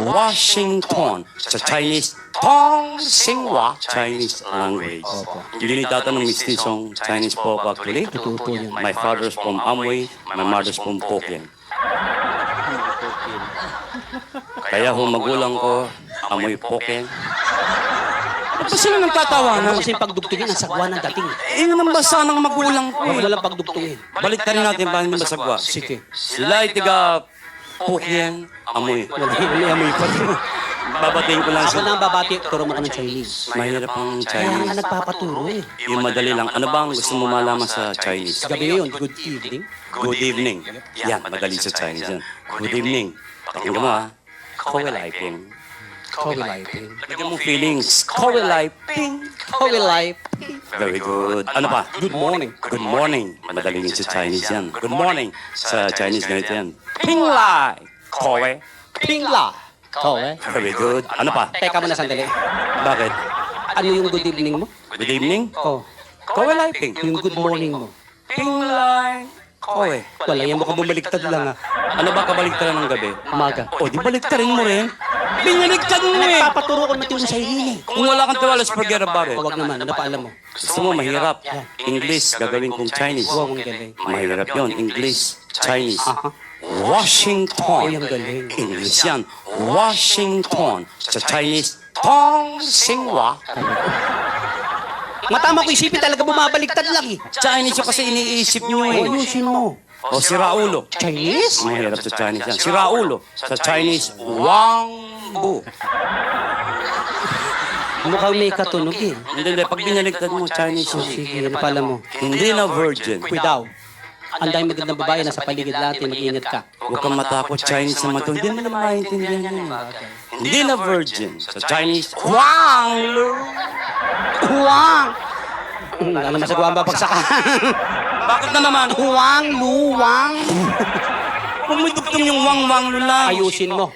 Washington. Sa Chinese, Tong Xinhua Chinese language. Yun yung tatanong mistisong Chinese po ako actually. Totoo po yan. My father's from Amway, my mother's from Pokien. Kaya ho magulang ko, amoy Pokien. Ba't sila nang tatawanan? Kasi pagdugtungin, ang sagwa ng dating. Yun ang basa ng magulang ko Huwag eh. na lang pagdugtungin. Balik rin natin ba hindi masagwa? Sige. Sila ay tiga Pokien, amoy. May amoy pa. Babatiin ko lang Ako sa... na ang babati, turo mo ka ng Chinese. Mahirap ang Kaya nga Chinese. nagpapaturo eh. Yung madali lang. Ano ba ang gusto mo malaman sa Chinese? Gabi ngayon, good evening. Good evening. Yan, madali sa Chinese yan. Good evening. Pakinggan mo ha. Koweliping. Koweliping. Lagyan mo feelings. Koweliping. Koweliping. Very good. Ano pa? Good morning. Good morning. Madali yun sa Chinese yan. Good morning. Sa Chinese ganito yan. Pinglai. Kowe. Pingla. Kowe. Very good. Ano pa? Teka muna sandali. Bakit? Ano yung good evening mo? Good evening. Oh. Koweliping. Yung good morning mo. Pinglai. Kowe. Wala, yan mukhang bumaliktad lang ah. Ano ba kabaliktaran ng gabi? Umaga. O, di baliktarin mo rin. Binaligtad mo eh. Nagpapaturo ko natin sa sarili. Kung wala kang tiwala, forget about it. Huwag naman, ano pa alam mo? Gusto mo mahirap. English, gagawin kong Chinese. Huwag mong galing. Mahirap yun. English, Chinese. Aha. Washington. Ay, ang galing. English yan. Washington. Sa Chinese, Tong Xinhua. Matama ko isipin talaga bumabaliktad lang eh. Chinese yun kasi iniisip nyo O, eh. ayusin mo. O si Raulo. Chinese? Mahirap sa Chinese yan. Si Raulo. Sa Chinese, Wang Bu. Mukhang may katunog eh. Hindi. Pag binaligtad mo, Chinese O, yun. sige, ano pala mo? Hindi na virgin. Daw. Ang dahil magandang babae nasa paligid natin, mag-ingat ka. Huwag kang matakot, Chinese naman to. Hindi mo naman maintindihan yun. Hindi na virgin. Sa Chinese, Wang Lu. Huwang! Ano masagawa ang babagsakan? Bakit na naman? Huwang, luwang. Kung may dugtong yung Wang Wang Lu lang. Ayusin mo.